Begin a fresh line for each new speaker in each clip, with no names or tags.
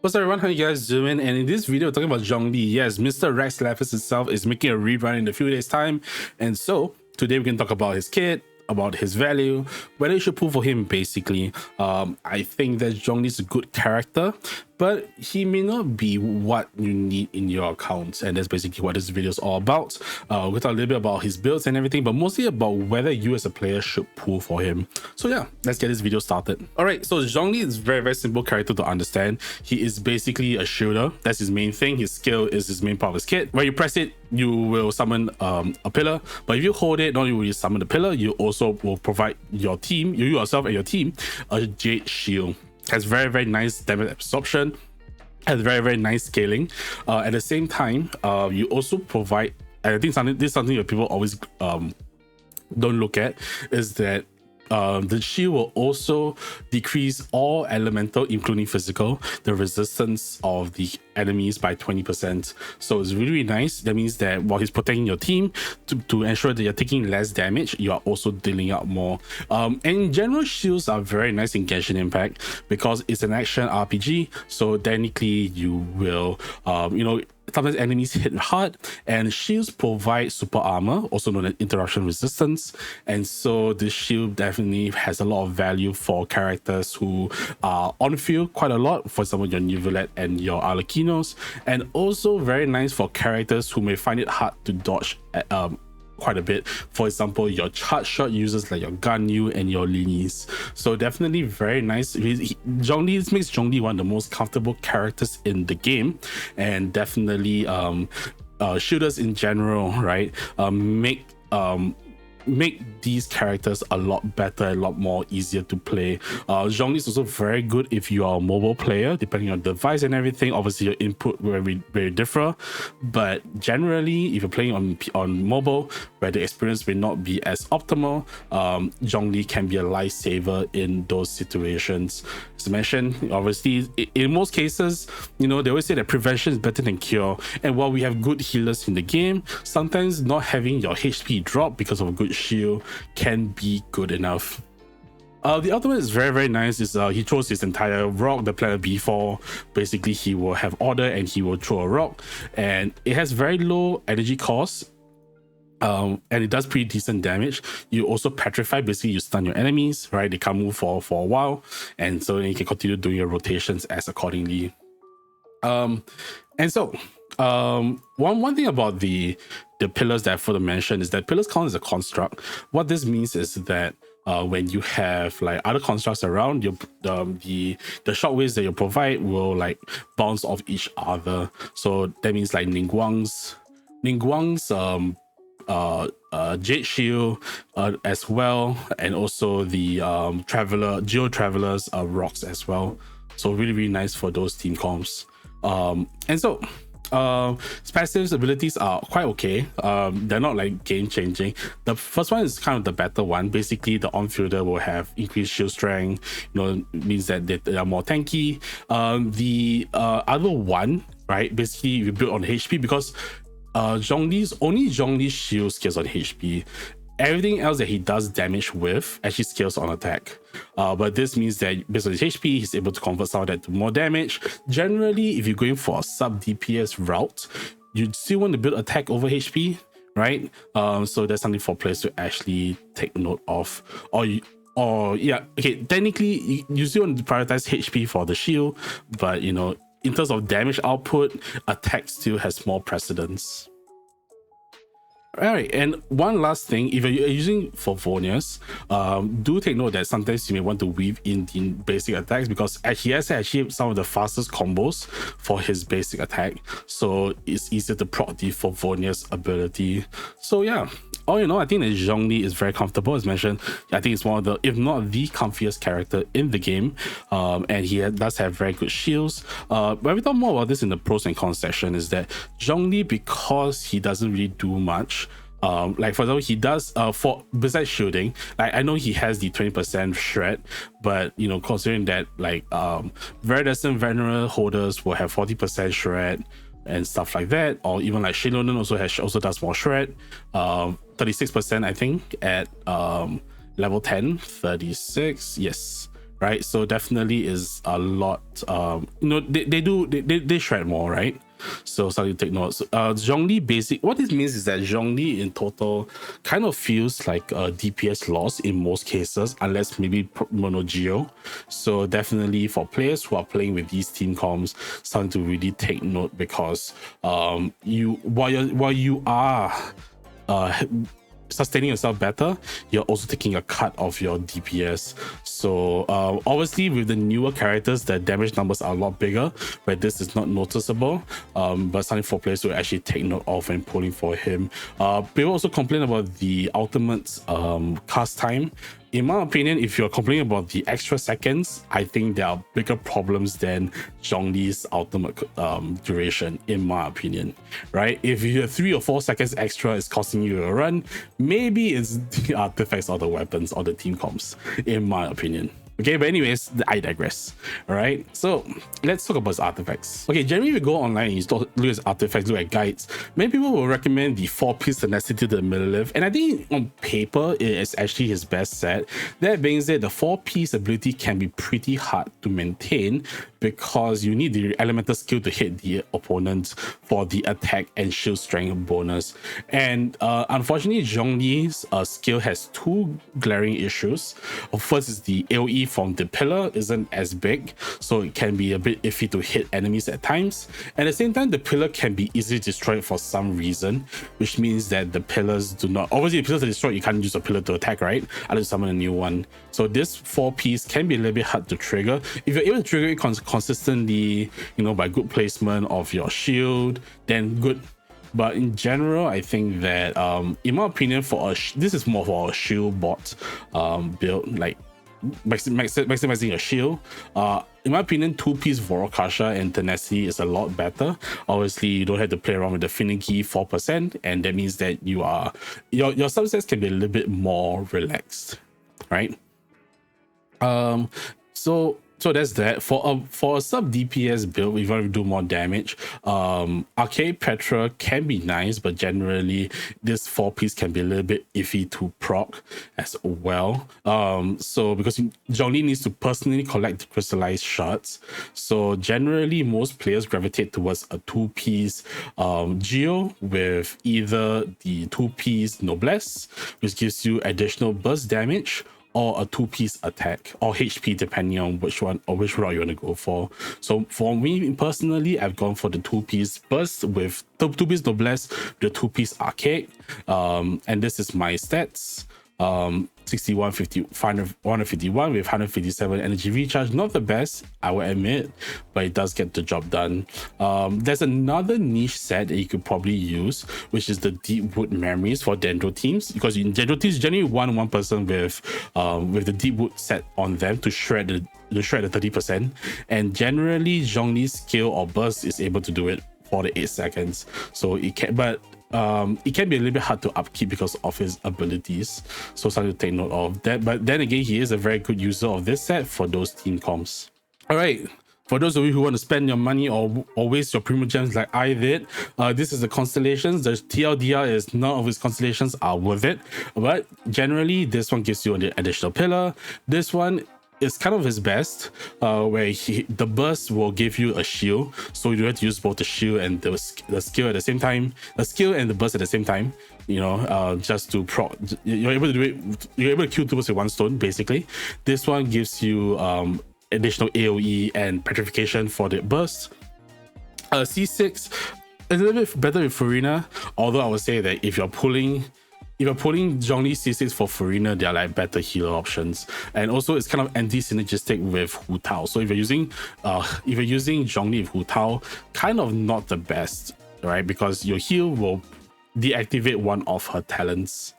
What's up everyone, how you guys doing? And in this video, we're talking about Zhongli. Yes, Mr. Rex Lapis itself is making a rerun in a few days time. And so today we can talk about his kit, about his value, whether you should pull for him basically. I think that Zhongli is a good character, but he may not be what you need in your account, and that's basically what this video is all about. We'll talk a little bit about his builds and everything, but mostly about whether you as a player should pull for him. So yeah, let's get this video started. All right, so Zhongli is a very simple character to understand. He is basically a shielder. That's his main thing. His skill is his main part of his kit. When you press it, you will summon a pillar, but if you hold it, not only will you summon the pillar, you also will provide your team, you yourself and your team, a jade shield. Has very nice damage absorption, has very nice scaling. At the same time, you also provide, and I think this is something that people always don't look at, is that the shield will also decrease all elemental, including physical, the resistance of the enemies by 20%. So it's really nice. That means that while he's protecting your team, to ensure that you're taking less damage, you are also dealing out more. And in general, shields are very nice in Genshin Impact because it's an action RPG. So technically, you will, sometimes enemies hit hard, and shields provide super armor, also known as interruption resistance. And so this shield definitely has a lot of value for characters who are on field quite a lot. For example, your neuvilette and your Arlequinos, and also very nice for characters who may find it hard to dodge quite a bit. For example, your charge shot users like your Ganyu and your Linis. So definitely very nice. Zhongli makes Zhongli one of the most comfortable characters in the game, and definitely shooters in general, right, make these characters a lot better, a lot more easier to play. Zhongli is also very good if you are a mobile player, depending on the device and everything. Obviously, your input will very differ, but generally, if you're playing on mobile, where the experience may not be as optimal, Zhongli can be a lifesaver in those situations. As I mentioned, obviously, in most cases, they always say that prevention is better than cure. And while we have good healers in the game, sometimes not having your HP drop because of a good shield can be good enough. The ultimate is very nice. Is he throws his entire rock, the planet B4. Basically, he will have order and he will throw a rock, and it has very low energy cost. And it does pretty decent damage. You also petrify, basically you stun your enemies, right? They can't move for a while, and so you can continue doing your rotations as accordingly. And so one thing about the pillars that I forgot to mention is that pillars count as a construct. What this means is that when you have like other constructs around, the shockwaves that you provide will like bounce off each other. So that means like Ningguang's jade shield as well, and also the geo travelers rocks as well. So really nice for those team comps. And so passive abilities are quite okay. They're not like game changing. The first one is kind of the better one. Basically, the on-fielder will have increased shield strength, means that they are more tanky. The other one, right, basically you build on HP, because Zhongli's shield scales on HP. Everything else that he does damage with actually scales on attack. But this means that based on his HP, he's able to convert some of that to more damage. Generally, if you're going for a sub DPS route, you still want to build attack over HP, right? So that's something for players to actually take note of. Technically, you still want to prioritize HP for the shield, but in terms of damage output, attack still has more precedence. All right, and one last thing, if you're using Favonius, do take note that sometimes you may want to weave in the basic attacks, because he has actually some of the fastest combos for his basic attack, so it's easier to proc the Favonius ability. So yeah, all in all, I think that Zhongli is very comfortable. As mentioned, I think it's one of the, if not the comfiest character in the game, and he does have very good shields. But we talk more about this in the pros and cons section, is that Zhongli, because he doesn't really do much, like for example, he does besides shielding, like I know he has the 20% shred, but considering that like Veridescent Veneral holders will have 40% shred and stuff like that, or even like Shieldbot also does more shred, 36% I think at level 10, 36, yes, right? So definitely is a lot. They shred more, right? So something to take note. So, Zhongli basic. What this means is that Zhongli in total kind of feels like a DPS loss in most cases, unless maybe mono geo. So definitely for players who are playing with these team comms, something to really take note, because while you are sustaining yourself better, you're also taking a cut of your DPS. So obviously with the newer characters, the damage numbers are a lot bigger, where this is not noticeable, but something for players to actually take note of when pulling for him. People also complain about the ultimate cast time. In my opinion, if you're complaining about the extra seconds, I think there are bigger problems than Zhongli's ultimate duration, in my opinion, right? If you have 3 or 4 seconds extra is costing you a run, maybe it's the artifacts or the weapons or the team comps, in my opinion. Okay, but anyways, I digress. All right, so let's talk about his artifacts. Okay, generally, if you go online and you look at his artifacts, look at guides, many people will recommend the 4-piece tenacity to the millilith, and I think on paper it is actually his best set. That being said, the 4-piece ability can be pretty hard to maintain because you need the elemental skill to hit the opponent for the attack and shield strength bonus. And unfortunately, Zhongli's skill has 2 glaring issues. First is the AoE from the pillar isn't as big, so it can be a bit iffy to hit enemies at times. At the same time, the pillar can be easily destroyed for some reason, which means that the pillars do not, obviously the pillars are destroyed, you can't use a pillar to attack, right? Unless you summon a new one. So this 4-piece can be a little bit hard to trigger. If you're able to trigger it consistently, by good placement of your shield, then good. But in general, I think that in my opinion, this is more for a Shieldbot build, like maximizing your shield. In my opinion, 2-piece Vorokasha and Tenacity is a lot better. Obviously, you don't have to play around with the finicky 4%, and that means that your subsets can be a little bit more relaxed, right? So that's that. For a sub DPS build, if you want to do more damage, Arcade Petra can be nice, but generally this 4-piece can be a little bit iffy to proc as well. So because Zhongli needs to personally collect the crystallized shards, so generally most players gravitate towards a 2-piece Geo with either the 2-piece Noblesse, which gives you additional burst damage, or a 2-piece attack or HP, depending on which one or which route you want to go for. So for me personally, I've gone for the 2-piece burst with 2-piece Noblesse, the 2-piece arcade, and this is my stats. 61, 50, 151 with 157 energy recharge. Not the best, I will admit, but it does get the job done. There's another niche set that you could probably use, which is the Deepwood Memories for Dendro teams, because in Dendro teams generally one person with the Deepwood set on them to shred the 30%, and generally Zhongli's skill or burst is able to do it for the 8 seconds. So it can, but it can be a little bit hard to upkeep because of his abilities, so something to take note of that. But then again, he is a very good user of this set for those team comps. All right, for those of you who want to spend your money or waste your premium gems like I did, this is the Constellations. The TLDR is none of his Constellations are worth it, but generally this one gives you an additional pillar. This one is kind of his best, where the burst will give you a shield, so you don't have to use both the shield and the skill at the same time, the skill and the burst at the same time, just to proc. You're able to do it, you're able to kill 2 birds with 1 stone basically. This one gives you additional AoE and petrification for the burst. C6 a little bit better with Farina, although I would say that if you're pulling Zhongli C6 for Farina, they are like better healer options, and also it's kind of anti-synergistic with Hu Tao. So if you're using Zhongli with Hu Tao, kind of not the best, right? Because your heal will deactivate one of her talents.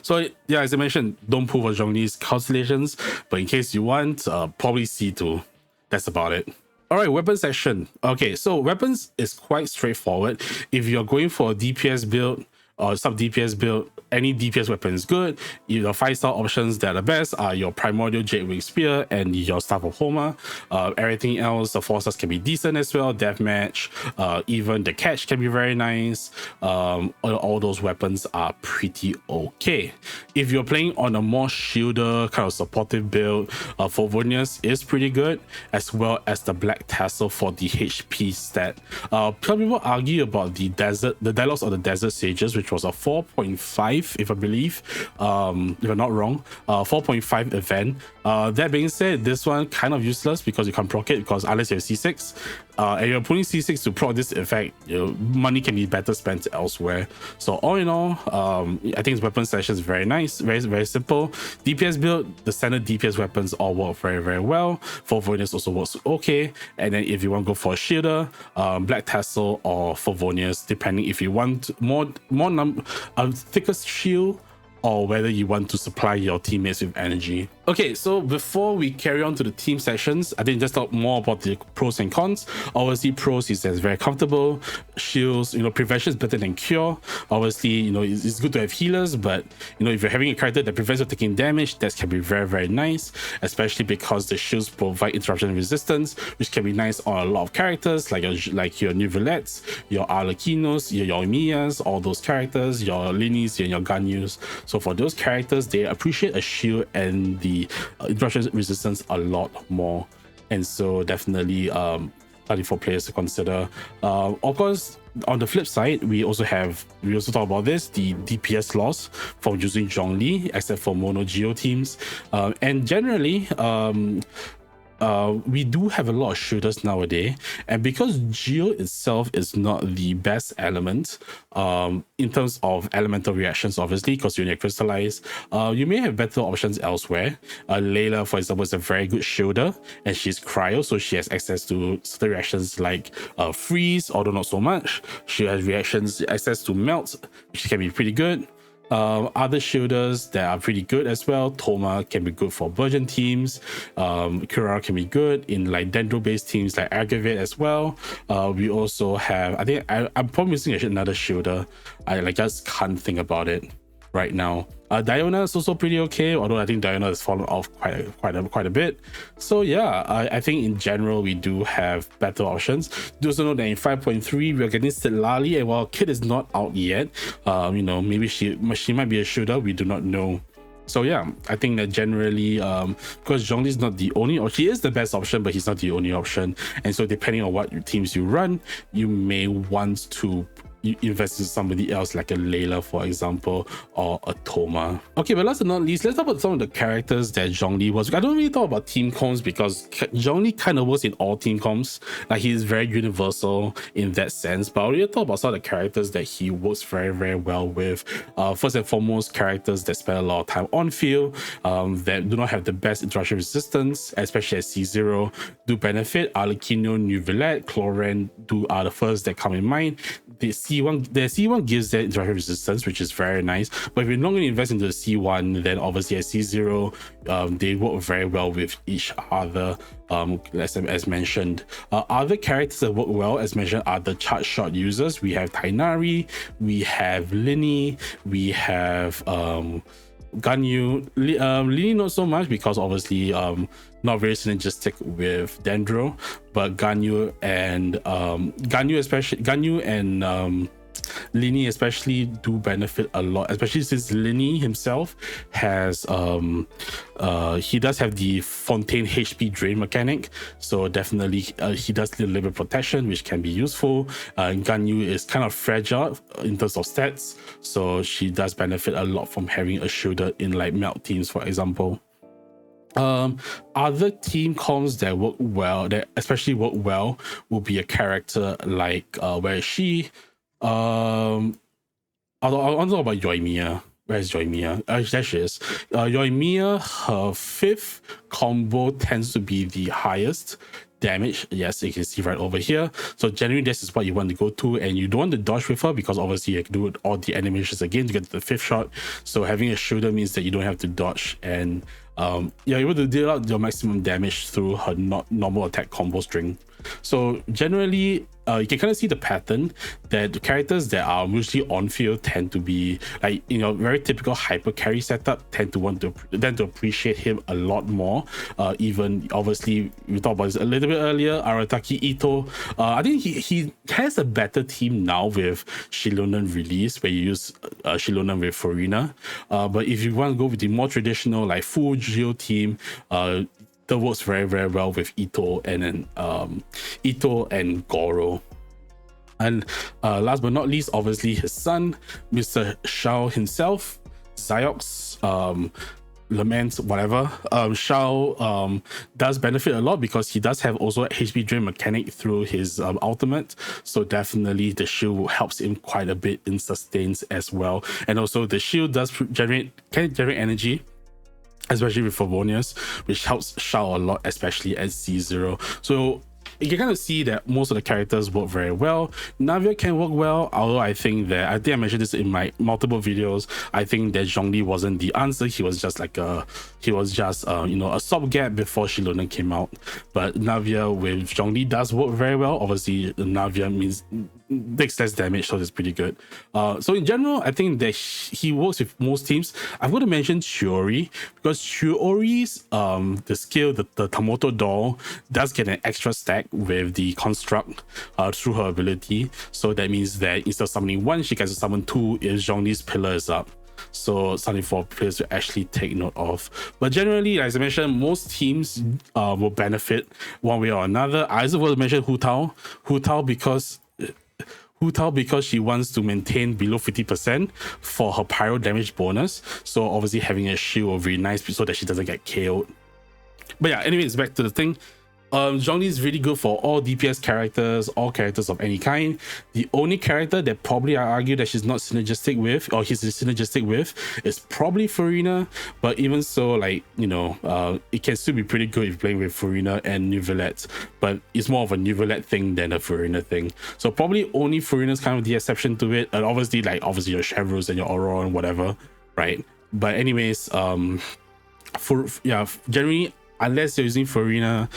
So yeah, as I mentioned, don't pull for Zhongli's Constellations, but in case you want, probably C2. That's about it. All right, weapon section. Okay, so weapons is quite straightforward. If you're going for a DPS build, or sub DPS build, any DPS weapon is good. Your 5-star options that are the best are your Primordial Jadewing Spear and your Staff of Homa. Everything else, the 4-stars can be decent as well. Deathmatch, even the catch can be very nice. All those weapons are pretty okay. If you're playing on a more shielder kind of supportive build, Favonius is pretty good, as well as the Black Tassel for the HP stat. Some people argue about the Dialogues of the Desert Sages, which was a 4.5, if I believe, if I'm not wrong, 4.5 event. That being said, this one kind of useless because you can't proc it, because unless you have C6, and you're putting C6 to proc this effect, money can be better spent elsewhere. So all in all, I think its weapon selection is very nice, very simple. DPS build, the standard DPS weapons all work very well. Favonius also works okay. And then if you want to go for a shielder, Black Tassel or Favonius, depending if you want thicker shield, or whether you want to supply your teammates with energy. Okay, so before we carry on to the team sessions, I think just talk more about the pros and cons. Obviously, pros is that it's very comfortable. Shields, prevention is better than cure. Obviously, it's good to have healers, but if you're having a character that prevents you taking damage, that can be very nice, especially because the shields provide interruption resistance, which can be nice on a lot of characters, like your Neuvilettes, your Arlequinos, your Yoimiyas, all those characters, your Linis, and your Ganyus. So for those characters, they appreciate a shield and the interruption resistance a lot more, and so definitely something for players to consider. Of course, on the flip side, we also talk about this, the DPS loss from using Zhongli, except for mono geo teams, and generally we do have a lot of shooters nowadays, and because geo itself is not the best element in terms of elemental reactions, obviously, because you need to crystallize, you may have better options elsewhere. Layla, for example, is a very good shielder, and she's cryo, so she has access to certain reactions like freeze, although not so much. She has access to melt, which can be pretty good. Other shielders that are pretty good as well. Thoma can be good for Virgin teams. Kurara can be good in like Dendro based teams like Aggravate as well. We also have, I think I'm probably missing another shielder. I just can't think about it right now. Diona is also pretty okay, although I think Diona has fallen off quite a bit. So yeah, I think in general we do have better options. Do also know that in 5.3 we are getting Stilali, and while Kit is not out yet, maybe she might be a shooter, we do not know. So yeah, I think that generally, because Zhongli is not the only, or he is the best option, but he's not the only option. And so depending on what teams you run, you may want to invest in somebody else like a Layla, for example, or a Thoma. Okay, but last but not least, let's talk about some of the characters that Zhongli was. I don't really talk about team comps because Zhongli kind of works in all team comps. Like, he is very universal in that sense, but I really talk about some of the characters that he works very well with. First and foremost, characters that spend a lot of time on field, that do not have the best interruption resistance, especially at C0, do benefit. Arlequino, Neuvilette, Cloran are the first that come in mind. The C1 gives that interruption resistance, which is very nice. But if you're not going to invest into the C1, then obviously at C0, they work very well with each other, as mentioned. Other characters that work well, as mentioned, are the charge shot users. We have Tainari, we have Lini, we have Ganyu. Lini not so much because obviously not very synergistic with Dendro, but Ganyu and Lini especially do benefit a lot, especially since Lini himself has he does have the Fontaine HP drain mechanic, so definitely he does need a little bit of protection, which can be useful. Ganyu is kind of fragile in terms of stats, so she does benefit a lot from having a shooter in like melt teams, for example. Other team comps that work well, that especially work well, will be a character like where is she? I want to talk about Yoimiya. Where is Yoimiya? There she is. Yoimiya, her 5th combo tends to be the highest damage. Yes, you can see right over here. So generally this is what you want to go to, and you don't want to dodge with her because obviously you can do all the animations again to get to the 5th shot. So having a shooter means that you don't have to dodge, and you're able to deal out your maximum damage through her normal attack combo string. So generally, you can kind of see the pattern that the characters that are usually on field tend to be like, you know, very typical hyper carry setup, tend to appreciate him a lot more. Even obviously we talked about this a little bit earlier, Arataki Ito. I think he has a better team now with Shilonen release, where you use Shilonen with Furina. But if you want to go with the more traditional like full Geo team, that works very, very well with Ito and then Ito and Goro. And last but not least, obviously his son, Mr. Shao himself, Ziox, Lament, whatever. Shao does benefit a lot because he does have also HP drain mechanic through his ultimate. So definitely the shield helps him quite a bit in sustains as well. And also the shield does can generate energy, especially with Favonius, which helps Shao a lot, especially at Z0. So you can kind of see that most of the characters work very well. Navia can work well, although I think I mentioned this in my multiple videos. I think that Zhongli wasn't the answer. He was just like you know, a stopgap before Shilonen came out. But Navia with Zhongli does work very well. Obviously, Navia means takes less damage, so it's pretty good. So in general, I think that he works with most teams. I'm going to mention Chiori because Chiori's the skill, the Tamoto doll, does get an extra stack with the construct through her ability. So that means that instead of summoning one, she gets to summon two if Zhongli's pillar is up. So something for players to actually take note of. But generally, as I mentioned, most teams will benefit one way or another. I also want to mention Hu Tao because she wants to maintain below 50% for her pyro damage bonus. So obviously having a shield will be nice so that she doesn't get KO'd. But yeah, anyways, back to the thing. Zhongli is really good for all DPS characters, all characters of any kind. The only character that probably I argue that she's not synergistic with, or he's synergistic with, is probably Furina. But even so, like, you know, it can still be pretty good if you're playing with Furina and neuvilette. But it's more of a neuvilette thing than a Furina thing. So probably only Furina's kind of the exception to it. And obviously your Chevrus and your Aurora and whatever, right? But anyways, generally, unless you're using Furina,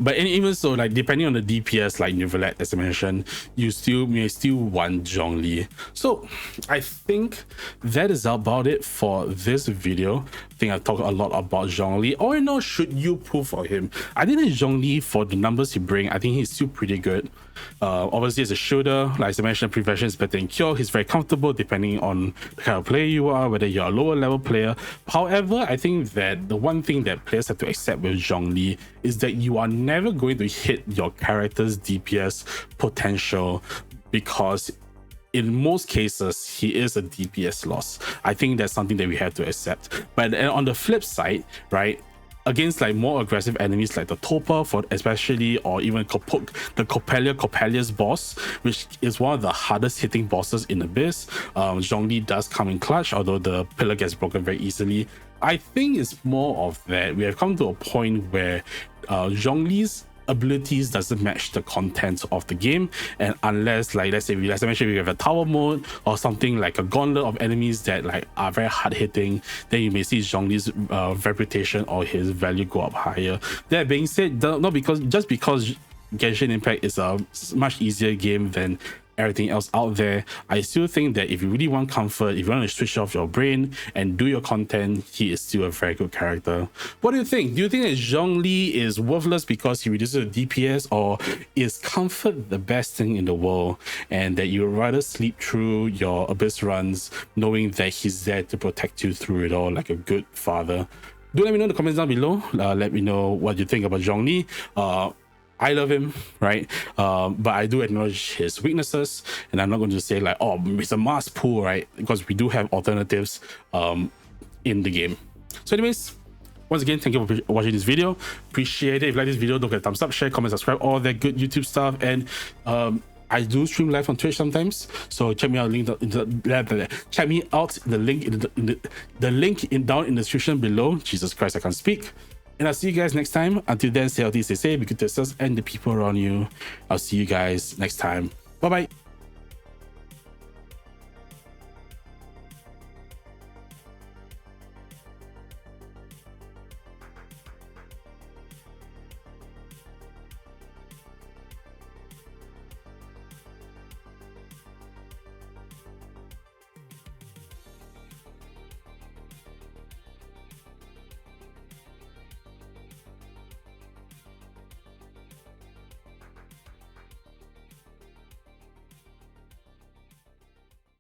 but even so, like depending on the DPS, like neuvilette, as I mentioned, you may still want Zhongli. So I think that is about it for this video. I think I talked a lot about Zhongli. All in all, should you pull for him? I think that Zhongli, for the numbers he brings, I think he's still pretty good. Obviously as a shooter, like as I mentioned, prevention is better than cure. He's very comfortable depending on the kind of player you are, whether you're a lower level player. However, I think that the one thing that players have to accept with Zhongli is that you are never going to hit your character's DPS potential, because in most cases he is a DPS loss. I think that's something that we have to accept. But on the flip side, right, against like more aggressive enemies like the Topa, for especially, or even the Coppelia's boss, which is one of the hardest hitting bosses in Abyss, Zhongli does come in clutch, although the pillar gets broken very easily. I think it's more of that we have come to a point where Zhongli's abilities doesn't match the content of the game, and unless, like, let's say as I mentioned, we have a tower mode or something like a gauntlet of enemies that like are very hard hitting, then you may see Zhongli's reputation or his value go up higher. That being said, just because Genshin Impact is a much easier game than everything else out there, I still think that if you really want comfort, if you want to switch off your brain and do your content, he is still a very good character. What do you think? Do you think that Zhongli is worthless because he reduces the DPS, or is comfort the best thing in the world and that you would rather sleep through your Abyss runs knowing that he's there to protect you through it all like a good father? Do let me know in the comments down below. Let me know what you think about Zhongli. I love him, right? But I do acknowledge his weaknesses, and I'm not going to say like, oh, it's a must pull, right? Because we do have alternatives in the game. So anyways, once again, thank you for watching this video. Appreciate it. If you like this video, don't forget a thumbs up, share, comment, subscribe, all that good YouTube stuff. And I do stream live on Twitch sometimes, so check me out. Check me out. The link down in the description below. Jesus Christ, I can't speak. And I'll see you guys next time. Until then, stay healthy, stay safe, be good to yourselves and the people around you. I'll see you guys next time. Bye bye.